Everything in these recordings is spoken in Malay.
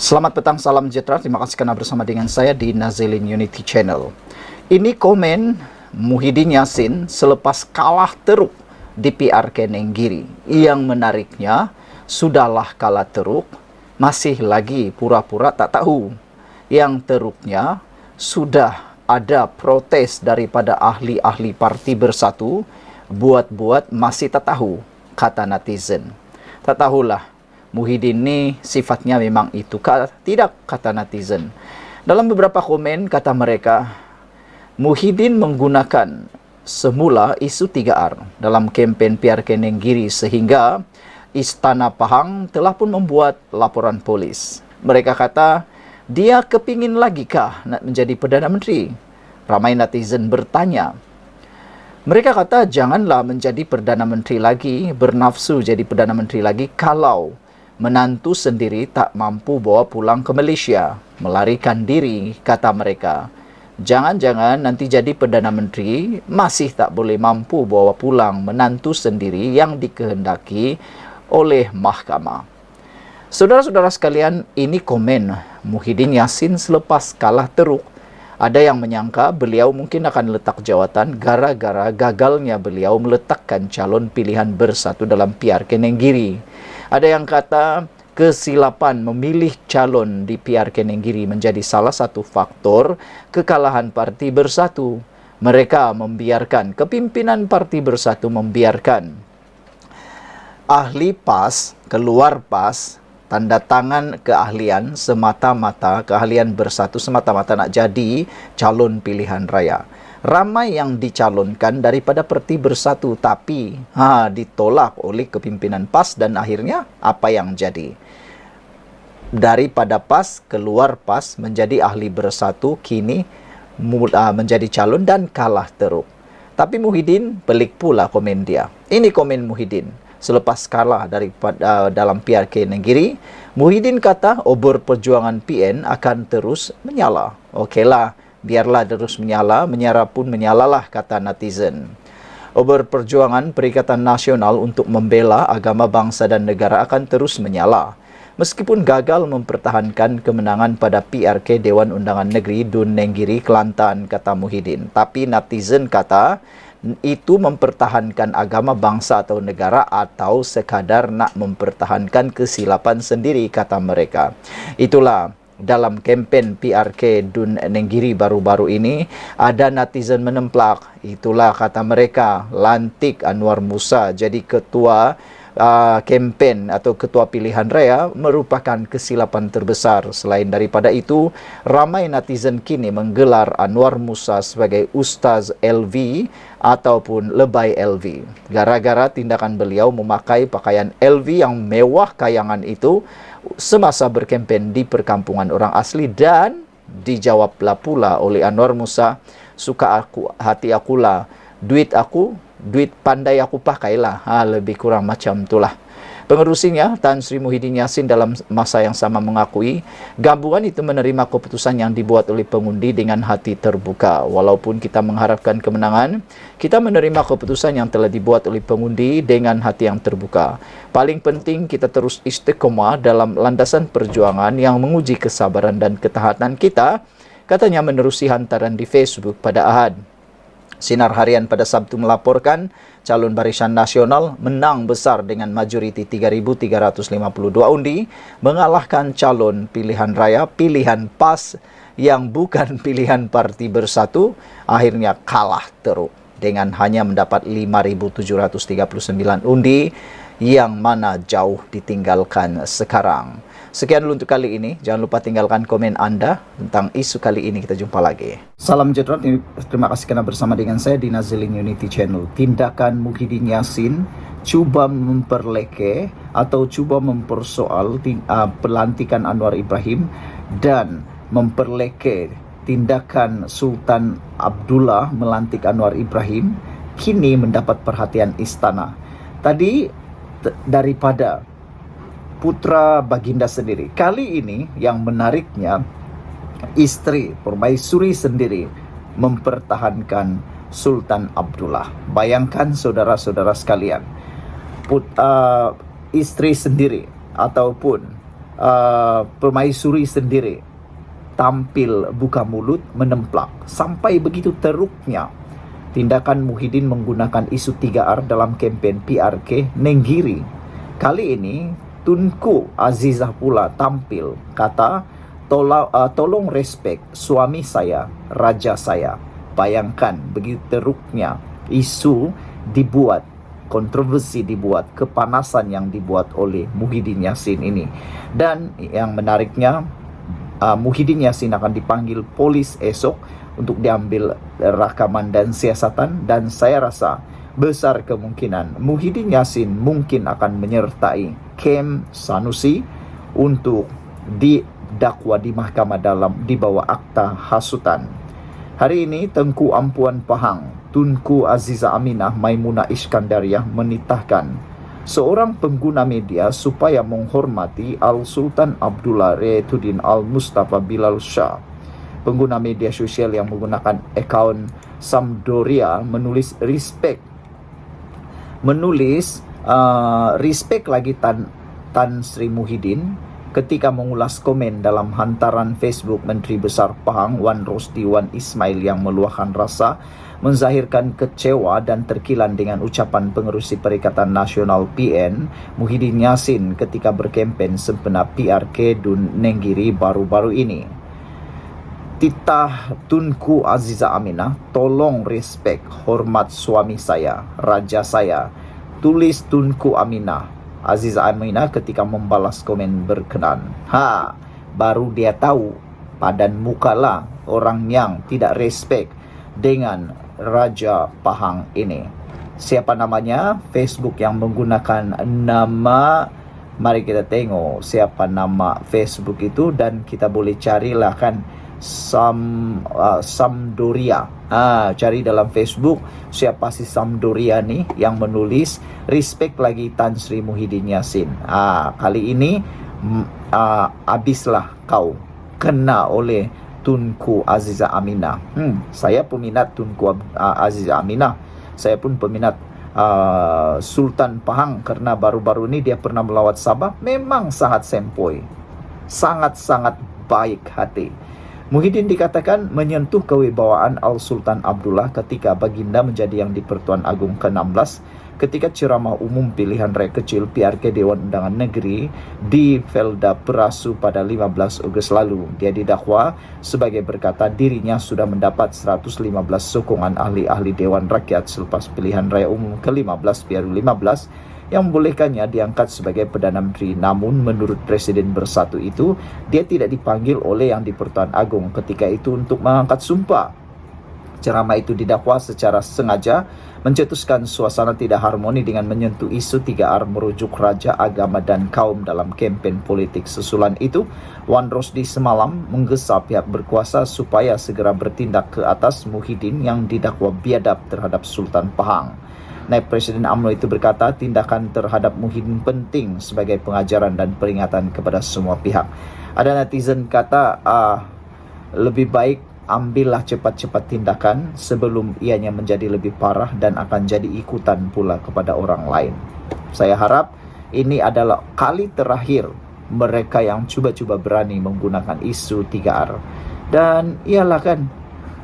Selamat petang, salam sejahtera. Terima kasih kerana bersama dengan saya di Nazilin Unity Channel. Ini komen Muhyiddin Yassin selepas kalah teruk di PRK Nenggiri. Yang menariknya, sudahlah kalah teruk, masih lagi pura-pura tak tahu. Yang teruknya, sudah ada protes daripada ahli-ahli Parti Bersatu, buat-buat masih tak tahu, kata netizen. Tak tahulah. Muhyiddin ni sifatnya memang itu tidak, kata netizen. Dalam beberapa komen kata mereka, Muhyiddin menggunakan semula isu 3R dalam kempen PRK Nenggiri sehingga Istana Pahang telah pun membuat laporan polis. Mereka kata, dia kepingin lagi kah nak menjadi Perdana Menteri? Ramai netizen bertanya. Mereka kata janganlah menjadi Perdana Menteri lagi, bernafsu jadi Perdana Menteri lagi kalau menantu sendiri tak mampu bawa pulang ke Malaysia, melarikan diri, kata mereka. Jangan-jangan nanti jadi Perdana Menteri, masih tak boleh mampu bawa pulang menantu sendiri yang dikehendaki oleh mahkamah. Saudara-saudara sekalian, ini komen Muhyiddin Yassin selepas kalah teruk. Ada yang menyangka beliau mungkin akan letak jawatan gara-gara gagalnya beliau meletakkan calon pilihan bersatu dalam PRK Nenggiri. Ada yang kata kesilapan memilih calon di PRK Nenggiri menjadi salah satu faktor kekalahan Parti Bersatu. Mereka membiarkan, kepimpinan Parti Bersatu membiarkan ahli PAS keluar PAS, tanda tangan keahlian semata-mata, keahlian bersatu semata-mata nak jadi calon pilihan raya. Ramai yang dicalonkan daripada Parti Bersatu tapi ditolak oleh kepimpinan PAS dan akhirnya apa yang jadi? Daripada PAS keluar PAS menjadi ahli bersatu, kini menjadi calon dan kalah teruk. Tapi Muhyiddin pelik pula komen dia. Ini komen Muhyiddin selepas kalah daripada dalam PRK Nenggiri. Muhyiddin kata obor perjuangan PN akan terus menyala. Okeylah, biarlah terus menyala, menyala pun menyalalah, kata netizen. Obor perjuangan Perikatan Nasional untuk membela agama, bangsa dan negara akan terus menyala. Meskipun gagal mempertahankan kemenangan pada PRK Dewan Undangan Negeri Dun Nenggiri, Kelantan, kata Muhyiddin. Tapi netizen kata itu mempertahankan agama, bangsa atau negara atau sekadar nak mempertahankan kesilapan sendiri, kata mereka. Itulah dalam kempen PRK Dun Nenggiri baru-baru ini, ada netizen menemplak. Itulah kata mereka, lantik Anwar Musa jadi ketua kempen atau ketua pilihan raya merupakan kesilapan terbesar. Selain daripada itu, ramai netizen kini menggelar Anwar Musa sebagai Ustaz LV ataupun Lebay LV. Gara-gara tindakan beliau memakai pakaian LV yang mewah kayangan itu semasa berkempen di perkampungan orang asli, dan dijawablah pula oleh Anwar Musa, suka aku, hati akulah, duit pandai aku pakailah. Lebih kurang macam itulah. Pengerusinya, Tan Sri Muhyiddin Yassin dalam masa yang sama mengakui gabungan itu menerima keputusan yang dibuat oleh pengundi dengan hati terbuka. Walaupun kita mengharapkan kemenangan, kita menerima keputusan yang telah dibuat oleh pengundi dengan hati yang terbuka. Paling penting kita terus istiqomah dalam landasan perjuangan yang menguji kesabaran dan ketahanan kita, katanya menerusi hantaran di Facebook pada Ahad. Sinar Harian pada Sabtu melaporkan calon Barisan Nasional menang besar dengan majoriti 3,352 undi, mengalahkan calon pilihan raya, pilihan PAS yang bukan pilihan Parti Bersatu, akhirnya kalah teruk dengan hanya mendapat 5,739 undi, yang mana jauh ditinggalkan sekarang. Sekian dulu untuk kali ini. Jangan lupa tinggalkan komen anda tentang isu kali ini. Kita jumpa lagi. Salam sejahtera. Terima kasih kerana bersama dengan saya di Nazilin Unity Channel. Tindakan Muhyiddin Yassin cuba memperleke atau cuba mempersoal pelantikan Anwar Ibrahim dan memperleke tindakan Sultan Abdullah melantik Anwar Ibrahim kini mendapat perhatian istana. Tadi daripada putra baginda sendiri. Kali ini yang menariknya, isteri Permaisuri sendiri mempertahankan Sultan Abdullah. Bayangkan saudara-saudara sekalian, isteri sendiri ataupun permaisuri sendiri tampil buka mulut menemplak. Sampai begitu teruknya tindakan Muhyiddin menggunakan isu 3R dalam kempen PRK Nenggiri. Kali ini Tunku Azizah pula tampil, kata, tolong respek suami saya, raja saya. Bayangkan begitu teruknya isu dibuat, kontroversi dibuat, kepanasan yang dibuat oleh Muhyiddin Yassin ini. Dan yang menariknya, Muhyiddin Yassin akan dipanggil polis esok untuk diambil rakaman dan siasatan, dan saya rasa besar kemungkinan Muhyiddin Yassin mungkin akan menyertai Kem Sanusi untuk didakwa di mahkamah dalam di bawah akta hasutan. Hari ini Tengku Ampuan Pahang, Tunku Azizah Aminah Maimunah Iskandariah menitahkan seorang pengguna media supaya menghormati Al-Sultan Abdullah Riyatuddin Al-Mustafa Bilal Shah. Pengguna media sosial yang menggunakan akaun Sampdoria menulis respect lagi Tan Sri Muhyiddin ketika mengulas komen dalam hantaran Facebook Menteri Besar Pahang Wan Rosdi Wan Ismail yang meluahkan rasa, menzahirkan kecewa dan terkilan dengan ucapan pengerusi Perikatan Nasional PN Muhyiddin Yassin ketika berkempen sempena PRK Dun Nenggiri baru-baru ini. Titah Tunku Azizah Aminah, tolong respek, hormat suami saya, raja saya. Tulis Tunku Azizah Aminah ketika membalas komen berkenan. Baru dia tahu padan mukalah orang yang tidak respek dengan Raja Pahang ini. Siapa namanya? Facebook yang menggunakan nama, mari kita tengok siapa nama Facebook itu, dan kita boleh carilah kan, Sampdoria. Cari dalam Facebook siapa si Sampdoria nih yang menulis respect lagi Tan Sri Muhyiddin Yassin. Kali ini habislah kau kena oleh Tunku Azizah Aminah. Saya peminat Tunku Azizah Aminah. Saya pun peminat Sultan Pahang karena baru-baru ini dia pernah melawat Sabah. Memang sangat sempoi, sangat-sangat baik hati. Muhyiddin dikatakan menyentuh kewibawaan Al-Sultan Abdullah ketika baginda menjadi yang di-Pertuan Agong ke-16 ketika ceramah umum pilihan raya kecil PRK Dewan Undangan Negeri di Velda Perasu pada 15 Ogos lalu. Dia didakwa sebagai berkata dirinya sudah mendapat 115 sokongan ahli-ahli Dewan Rakyat selepas pilihan raya umum ke-15 PRU 15 yang membolehkannya diangkat sebagai Perdana Menteri. Namun menurut Presiden Bersatu itu, dia tidak dipanggil oleh yang di-Pertuan Agong ketika itu untuk mengangkat sumpah. Ceramah itu didakwa secara sengaja mencetuskan suasana tidak harmoni dengan menyentuh isu 3R merujuk raja, agama dan kaum dalam kempen politik. Susulan itu, Wan Rosdi semalam menggesa pihak berkuasa supaya segera bertindak ke atas Muhyiddin yang didakwa biadab terhadap Sultan Pahang. Naib Presiden UMNO itu berkata tindakan terhadap Muhyiddin penting sebagai pengajaran dan peringatan kepada semua pihak. Ada netizen kata lebih baik ambillah cepat-cepat tindakan sebelum ianya menjadi lebih parah dan akan jadi ikutan pula kepada orang lain. Saya harap ini adalah kali terakhir mereka yang cuba-cuba berani menggunakan isu 3R. Dan iyalah kan,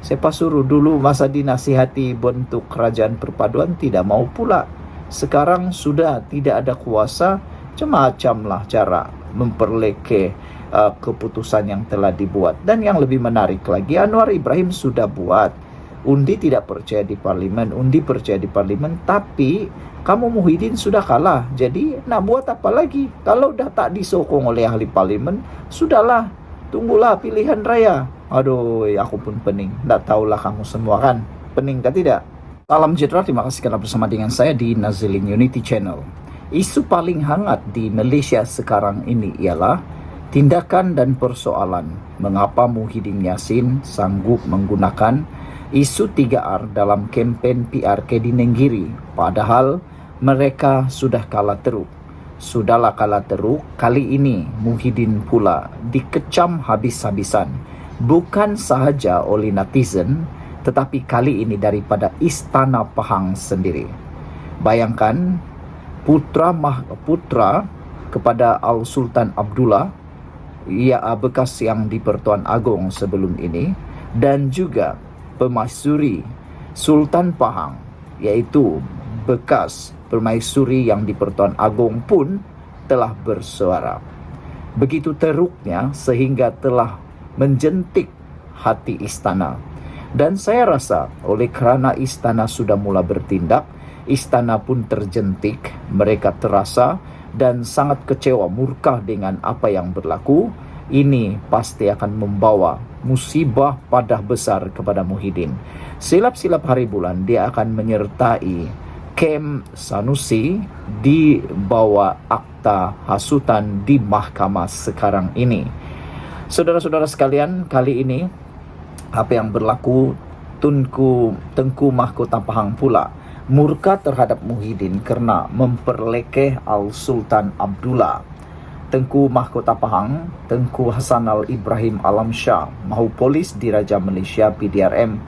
siapa suruh dulu masa dinasihati bentuk kerajaan perpaduan tidak mau pula. Sekarang sudah tidak ada kuasa, macam-macamlah cara memperleke keputusan yang telah dibuat. Dan yang lebih menarik lagi, Anwar Ibrahim sudah buat undi tidak percaya di parlimen, undi percaya di parlimen, tapi kamu Muhyiddin sudah kalah. Jadi nak buat apa lagi? Kalau dah tak disokong oleh ahli parlimen, sudahlah, tunggulah pilihan raya. Aduh, aku pun pening. Tak tahulah kamu semua kan, pening kan tidak? Salam sejahtera, terima kasih kerana bersama dengan saya di Nazilin Unity Channel. Isu paling hangat di Malaysia sekarang ini ialah tindakan dan persoalan mengapa Muhyiddin Yassin sanggup menggunakan isu 3R dalam kempen PRK di Nenggiri. Padahal mereka sudah kalah teruk. Sudahlah kalah teruk, kali ini Muhyiddin pula dikecam habis-habisan. Bukan sahaja oleh netizen, tetapi kali ini daripada Istana Pahang sendiri. Bayangkan, putra kepada Al-Sultan Abdullah bekas yang di Pertuan Agong sebelum ini, dan juga Permaisuri Sultan Pahang, iaitu bekas permaisuri yang di Pertuan Agong pun telah bersuara. Begitu teruknya sehingga telah menjentik hati istana. Dan saya rasa oleh kerana istana sudah mula bertindak, istana pun terjentik, mereka terasa dan sangat kecewa, murka dengan apa yang berlaku. Ini pasti akan membawa musibah padah besar kepada Muhyiddin. Silap-silap hari bulan dia akan menyertai kem Sanusi di bawah akta hasutan di mahkamah sekarang ini. Saudara-saudara sekalian, kali ini apa yang berlaku, Tengku Mahkota Pahang pula murka terhadap Muhyiddin kerana memperlekeh Al-Sultan Abdullah. Tengku Mahkota Pahang, Tengku Hassanal Ibrahim Alam Shah, mahu polis Diraja Malaysia PDRM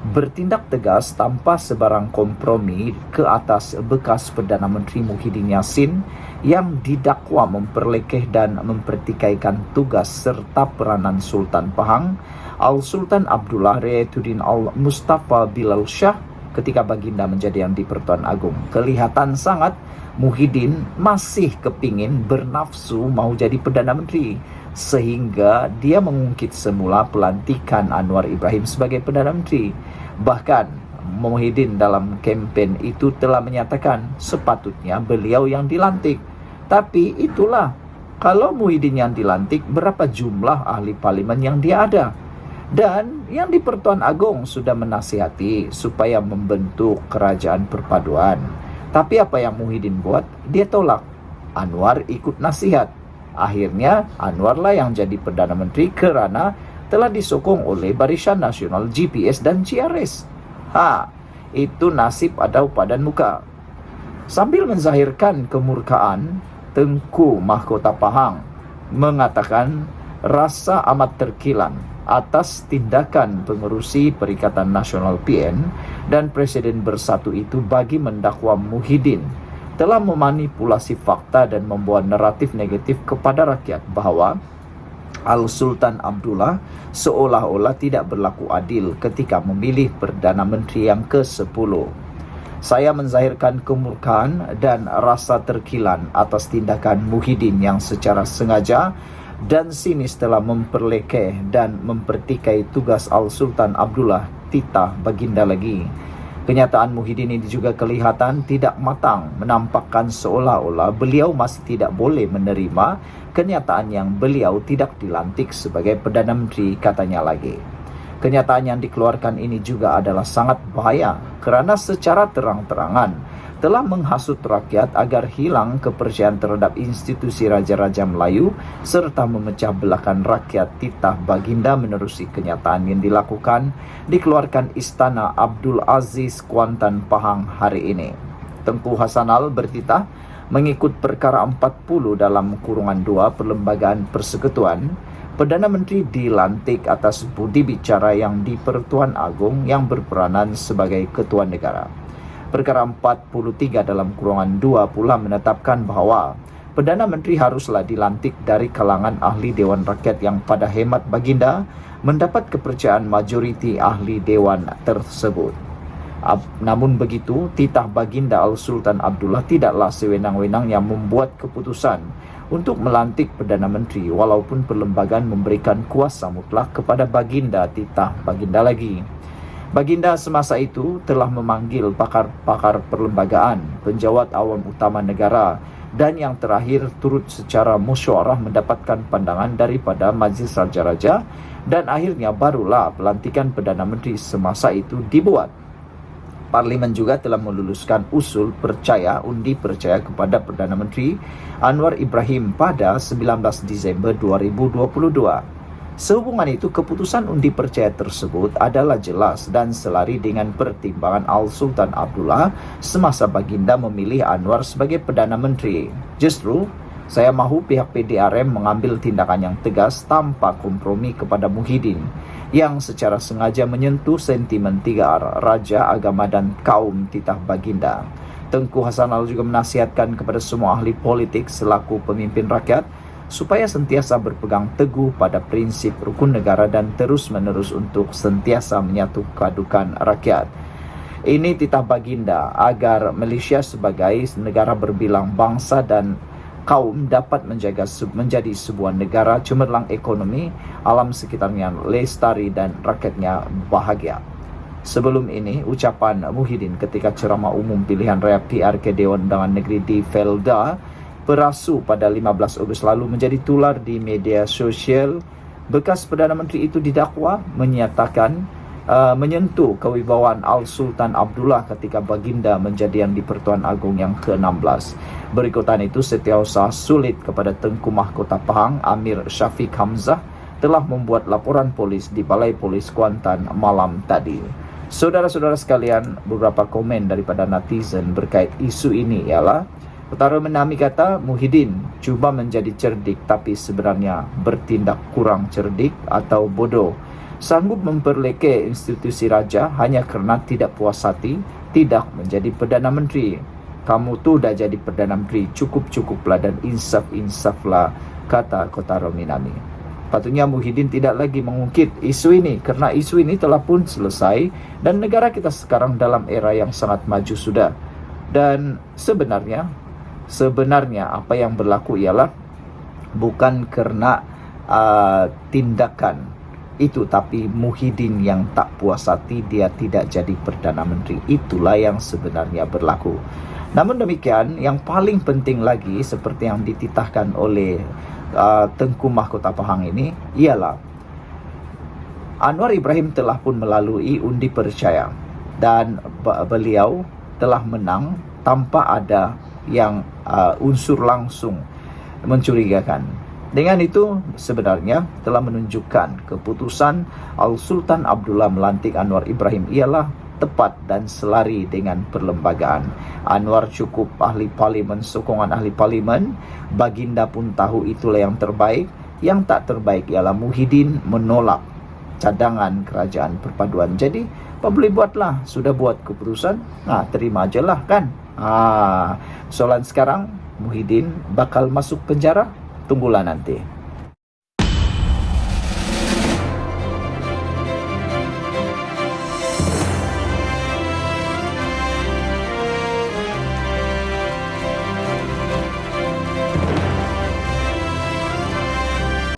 bertindak tegas tanpa sebarang kompromi ke atas bekas Perdana Menteri Muhyiddin Yassin yang didakwa memperlekeh dan mempertikaikan tugas serta peranan Sultan Pahang, Al-Sultan Abdullah Riayatuddin Al-Mustafa Bilal Shah ketika baginda menjadi yang di Pertuan Agong. Kelihatan sangat Muhyiddin masih kepingin bernafsu mahu jadi Perdana Menteri, sehingga dia mengungkit semula pelantikan Anwar Ibrahim sebagai Perdana Menteri. Bahkan Muhyiddin dalam kempen itu telah menyatakan sepatutnya beliau yang dilantik. Tapi itulah, kalau Muhyiddin yang dilantik, berapa jumlah ahli parlimen yang dia ada? Dan yang di Pertuan Agong sudah menasihati supaya membentuk kerajaan perpaduan. Tapi apa yang Muhyiddin buat? Dia tolak. Anwar ikut nasihat. Akhirnya Anwarlah yang jadi Perdana Menteri kerana telah disokong oleh Barisan Nasional, GPS dan CRS. Itu nasib ada padan muka. Sambil menzahirkan kemurkaan, Tengku Mahkota Pahang mengatakan rasa amat terkilan atas tindakan pengerusi Perikatan Nasional PN dan Presiden Bersatu itu bagi mendakwa Muhyiddin telah memanipulasi fakta dan membuat naratif negatif kepada rakyat bahawa Al-Sultan Abdullah seolah-olah tidak berlaku adil ketika memilih Perdana Menteri yang ke-10. Saya menzahirkan kemurkaan dan rasa terkilan atas tindakan Muhyiddin yang secara sengaja dan sinis telah memperlekeh dan mempertikai tugas Al-Sultan Abdullah titah baginda lagi. Kenyataan Muhyiddin ini juga kelihatan tidak matang, menampakkan seolah-olah beliau masih tidak boleh menerima kenyataan yang beliau tidak dilantik sebagai Perdana Menteri, katanya lagi. Kenyataan yang dikeluarkan ini juga adalah sangat bahaya kerana secara terang-terangan telah menghasut rakyat agar hilang kepercayaan terhadap institusi Raja-Raja Melayu serta memecah belahkan rakyat titah baginda menerusi kenyataan yang dikeluarkan Istana Abdul Aziz Kuantan Pahang hari ini. Tengku Hassanal bertitah mengikut perkara 40 dalam kurungan 2 Perlembagaan Persekutuan, Perdana Menteri dilantik atas budi bicara yang di Pertuan Agong yang berperanan sebagai Ketua Negara. Perkara 43 dalam kurungan 2 pula menetapkan bahawa Perdana Menteri haruslah dilantik dari kalangan ahli Dewan Rakyat yang pada hemat baginda mendapat kepercayaan majoriti ahli Dewan tersebut. Namun begitu, titah baginda Al-Sultan Abdullah tidaklah sewenang-wenangnya membuat keputusan untuk melantik Perdana Menteri walaupun perlembagaan memberikan kuasa mutlak kepada baginda titah baginda lagi. Baginda semasa itu telah memanggil pakar-pakar perlembagaan, penjawat awam utama negara dan yang terakhir turut secara musyawarah mendapatkan pandangan daripada Majlis Raja-Raja dan akhirnya barulah pelantikan Perdana Menteri semasa itu dibuat. Parlimen juga telah meluluskan usul undi percaya kepada Perdana Menteri Anwar Ibrahim pada 19 Disember 2022. Sehubungan itu, keputusan undi percaya tersebut adalah jelas dan selari dengan pertimbangan Al-Sultan Abdullah semasa baginda memilih Anwar sebagai Perdana Menteri. Justru, saya mahu pihak PDRM mengambil tindakan yang tegas tanpa kompromi kepada Muhyiddin yang secara sengaja menyentuh sentimen tiga raja, agama dan kaum titah baginda. Tengku Hassanal juga menasihatkan kepada semua ahli politik selaku pemimpin rakyat supaya sentiasa berpegang teguh pada prinsip rukun negara dan terus-menerus untuk sentiasa menyatukan rakyat. Ini titah baginda agar Malaysia sebagai negara berbilang bangsa dan kaum dapat menjadi sebuah negara cemerlang ekonomi, alam sekitarnya lestari dan rakyatnya bahagia. Sebelum ini, ucapan Muhyiddin ketika ceramah umum pilihan raya PRK Dewan Undangan Negeri di Felda Perasu pada 15 Ogos lalu menjadi tular di media sosial. Bekas Perdana Menteri itu didakwa menyatakan menyentuh kewibawaan Al-Sultan Abdullah ketika baginda menjadian di Pertuan Agong yang ke-16. Berikutan itu, Setiausaha Sulit kepada Tengku Mahkota Pahang Amir Syafiq Hamzah telah membuat laporan polis di Balai Polis Kuantan malam tadi. Saudara-saudara sekalian, beberapa komen daripada netizen berkait isu ini ialah: Utara Menami kata Muhyiddin cuba menjadi cerdik tapi sebenarnya bertindak kurang cerdik atau bodoh. Sanggup memperlekeh institusi raja hanya kerana tidak puas hati tidak menjadi Perdana Menteri. Kamu tu dah jadi Perdana Menteri, cukup-cukuplah dan insaf-insaflah, kata Kotaro Minami. Patutnya Muhyiddin tidak lagi mengungkit isu ini kerana isu ini telah pun selesai dan negara kita sekarang dalam era yang sangat maju sudah. Dan sebenarnya apa yang berlaku ialah bukan kerana tindakan itu, tapi Muhyiddin yang tak puas hati dia tidak jadi Perdana Menteri. Itulah yang sebenarnya berlaku. Namun demikian, yang paling penting lagi seperti yang dititahkan oleh Tengku Mahkota Pahang ini ialah Anwar Ibrahim telah pun melalui undi percaya dan beliau telah menang tanpa ada yang unsur langsung mencurigakan. Dengan itu sebenarnya telah menunjukkan keputusan Al-Sultan Abdullah melantik Anwar Ibrahim ialah tepat dan selari dengan perlembagaan. Anwar cukup ahli parlimen, sokongan ahli parlimen. Baginda pun tahu itulah yang terbaik. Yang tak terbaik ialah Muhyiddin menolak cadangan kerajaan perpaduan. Jadi apa boleh buatlah, sudah buat keputusan, terima je lah kan. Soalan sekarang, Muhyiddin bakal masuk penjara? Tunggulah nanti.